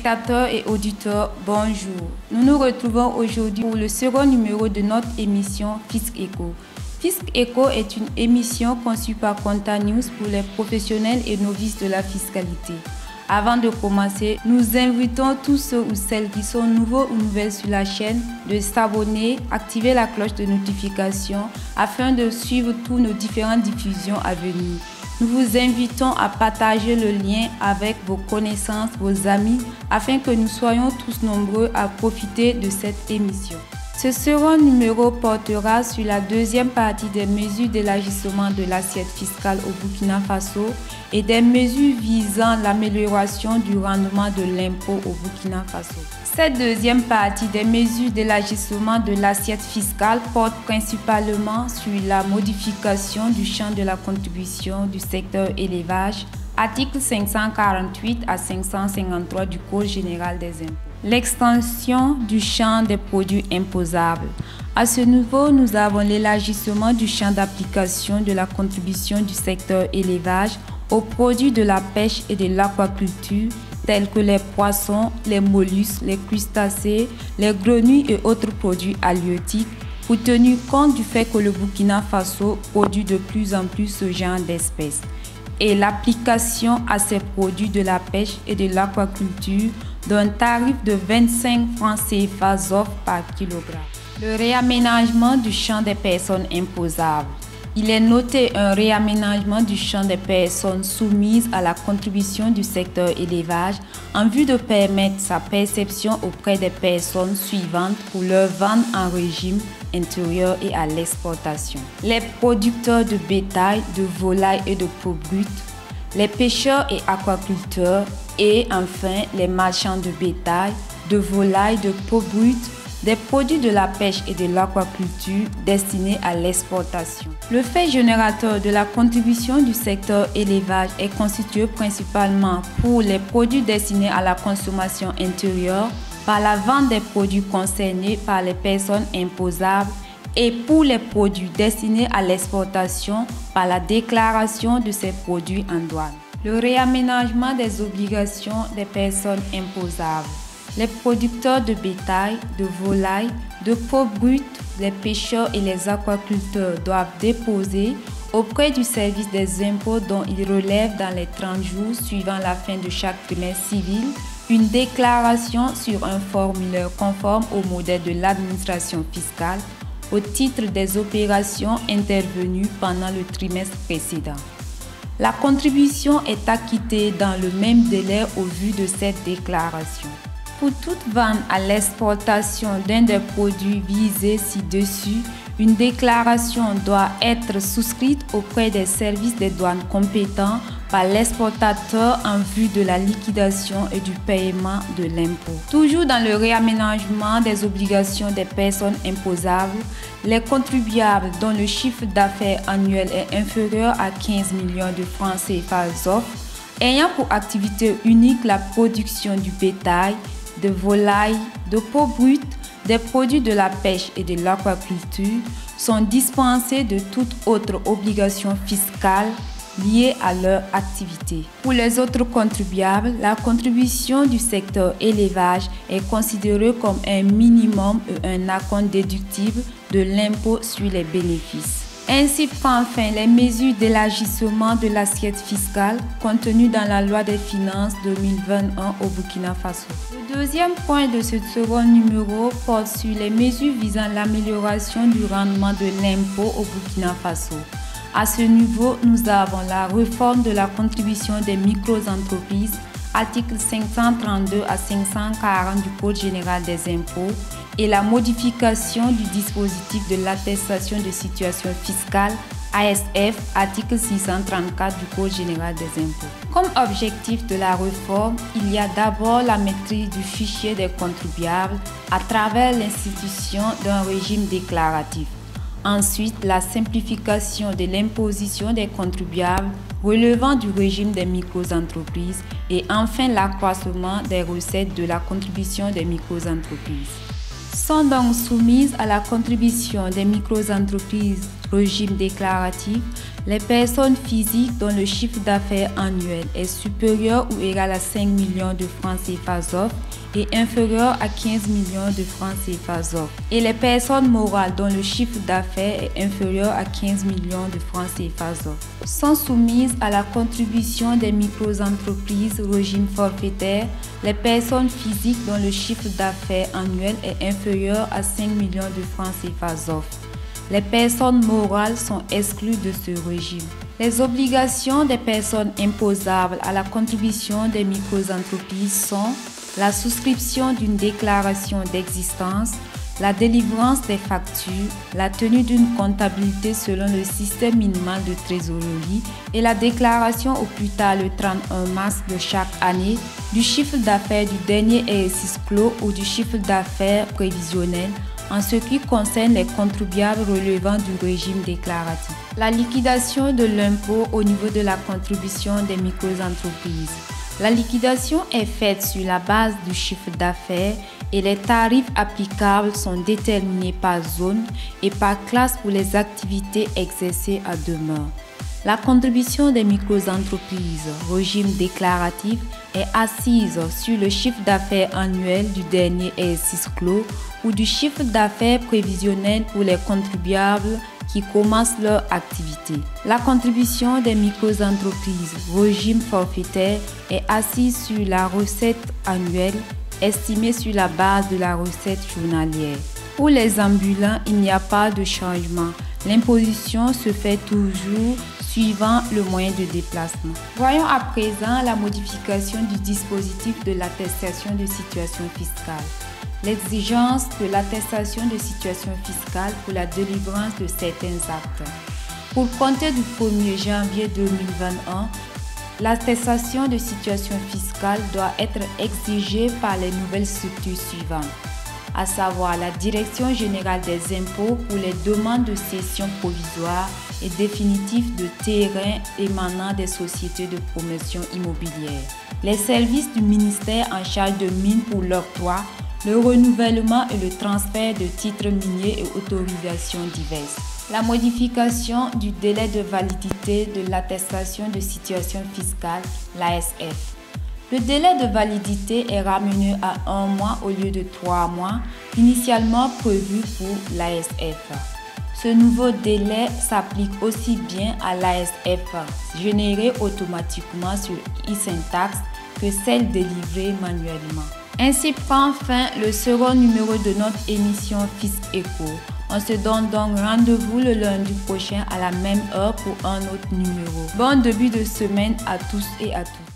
Téléspectateurs et auditeurs, bonjour. Nous nous retrouvons aujourd'hui pour le second numéro de notre émission Fisc Eco. Fisc Eco est une émission conçue par Conta News pour les professionnels et novices de la fiscalité. Avant de commencer, nous invitons tous ceux ou celles qui sont nouveaux ou nouvelles sur la chaîne de s'abonner, activer la cloche de notification afin de suivre toutes nos différentes diffusions à venir. Nous vous invitons à partager le lien avec vos connaissances, vos amis, afin que nous soyons tous nombreux à profiter de cette émission. Ce second numéro portera sur la deuxième partie des mesures d'élargissement de l'assiette fiscale au Burkina Faso et des mesures visant l'amélioration du rendement de l'impôt au Burkina Faso. Cette deuxième partie des mesures d'élargissement de l'assiette fiscale porte principalement sur la modification du champ de la contribution du secteur élevage, articles 548 à 553 du Code général des impôts. L'extension du champ des produits imposables. À ce niveau, nous avons l'élargissement du champ d'application de la contribution du secteur élevage aux produits de la pêche et de l'aquaculture, tels que les poissons, les mollusques, les crustacés, les grenouilles et autres produits halieutiques, pour tenir compte du fait que le Burkina Faso produit de plus en plus ce genre d'espèces, et l'application à ces produits de la pêche et de l'aquaculture d'un tarif de 25 francs CFA ZOF par kilogramme. Le réaménagement du champ des personnes imposables. Il est noté un réaménagement du champ des personnes soumises à la contribution du secteur élevage en vue de permettre sa perception auprès des personnes suivantes pour leur vente en régime intérieur et à l'exportation. Les producteurs de bétail, de volailles et de peaux brutes, les pêcheurs et aquaculteurs et enfin les marchands de bétail, de volailles, de peaux brutes, des produits de la pêche et de l'aquaculture destinés à l'exportation. Le fait générateur de la contribution du secteur élevage est constitué principalement pour les produits destinés à la consommation intérieure par la vente des produits concernés par les personnes imposables et pour les produits destinés à l'exportation par la déclaration de ces produits en douane. Le réaménagement des obligations des personnes imposables. Les producteurs de bétail, de volailles, de peaux brutes, les pêcheurs et les aquaculteurs doivent déposer auprès du service des impôts dont ils relèvent dans les 30 jours suivant la fin de chaque trimestre civil une déclaration sur un formulaire conforme au modèle de l'administration fiscale au titre des opérations intervenues pendant le trimestre précédent. La contribution est acquittée dans le même délai au vu de cette déclaration. Pour toute vente à l'exportation d'un des produits visés ci-dessus, une déclaration doit être souscrite auprès des services des douanes compétents par l'exportateur en vue de la liquidation et du paiement de l'impôt. Toujours dans le réaménagement des obligations des personnes imposables, les contribuables dont le chiffre d'affaires annuel est inférieur à 15 millions de francs CFA ZOF, ayant pour activité unique la production du bétail, de volailles, de peaux brutes, des produits de la pêche et de l'aquaculture sont dispensés de toute autre obligation fiscale liée à leur activité. Pour les autres contribuables, la contribution du secteur élevage est considérée comme un minimum et un acompte déductible de l'impôt sur les bénéfices. Ainsi prend fin les mesures d'élargissement de l'assiette fiscale contenues dans la loi des finances 2021 au Burkina Faso. Le deuxième point de ce second numéro porte sur les mesures visant l'amélioration du rendement de l'impôt au Burkina Faso. À ce niveau, nous avons la réforme de la contribution des micro-entreprises, articles 532 à 540 du Code général des impôts, et la modification du dispositif de l'attestation de situation fiscale, ASF, article 634 du Code général des impôts. Comme objectif de la réforme, il y a d'abord la maîtrise du fichier des contribuables à travers l'institution d'un régime déclaratif. Ensuite, la simplification de l'imposition des contribuables relevant du régime des micro-entreprises et enfin l'accroissement des recettes de la contribution des micro-entreprises. Sont donc soumises à la contribution des micro-entreprises Régime déclaratif. Les personnes physiques dont le chiffre d'affaires annuel est supérieur ou égal à 5 millions de francs CFA ZOF et inférieur à 15 millions de francs CFA ZOF. Et les personnes morales dont le chiffre d'affaires est inférieur à 15 millions de francs CFA ZOF sont soumises à la contribution des micro-entreprises régime forfaitaire. Les personnes physiques dont le chiffre d'affaires annuel est inférieur à 5 millions de francs CFA ZOF. Les personnes morales sont exclues de ce régime. Les obligations des personnes imposables à la contribution des micro-entreprises sont la souscription d'une déclaration d'existence, la délivrance des factures, la tenue d'une comptabilité selon le système minimal de trésorerie et la déclaration au plus tard le 31 mars de chaque année du chiffre d'affaires du dernier exercice clos ou du chiffre d'affaires prévisionnel en ce qui concerne les contribuables relevant du régime déclaratif. La liquidation de l'impôt au niveau de la contribution des micro-entreprises. La liquidation est faite sur la base du chiffre d'affaires et les tarifs applicables sont déterminés par zone et par classe pour les activités exercées à demeure. La contribution des micro-entreprises, régime déclaratif, est assise sur le chiffre d'affaires annuel du dernier exercice clos ou du chiffre d'affaires prévisionnel pour les contribuables qui commencent leur activité. La contribution des micro-entreprises, régime forfaitaire, est assise sur la recette annuelle estimée sur la base de la recette journalière. Pour les ambulants, il n'y a pas de changement. L'imposition se fait toujours suivant le moyen de déplacement. Voyons à présent la modification du dispositif de l'attestation de situation fiscale. L'exigence de l'attestation de situation fiscale pour la délivrance de certains actes. Pour compter du 1er janvier 2021, l'attestation de situation fiscale doit être exigée par les nouvelles structures suivantes, à savoir la Direction générale des impôts pour les demandes de cession provisoire et définitive de terrain émanant des sociétés de promotion immobilière, les services du ministère en charge de mines pour l'octroi, le renouvellement et le transfert de titres miniers et autorisations diverses. La modification du délai de validité de l'attestation de situation fiscale, l'ASF. Le délai de validité est ramené à 1 mois au lieu de 3 mois, initialement prévu pour l'ASF. Ce nouveau délai s'applique aussi bien à l'ASF générée automatiquement sur e-Syntax que celle délivrée manuellement. Ainsi prend fin le second numéro de notre émission Fisc Eco. On se donne donc rendez-vous le lundi prochain à la même heure pour un autre numéro. Bon début de semaine à tous et à toutes.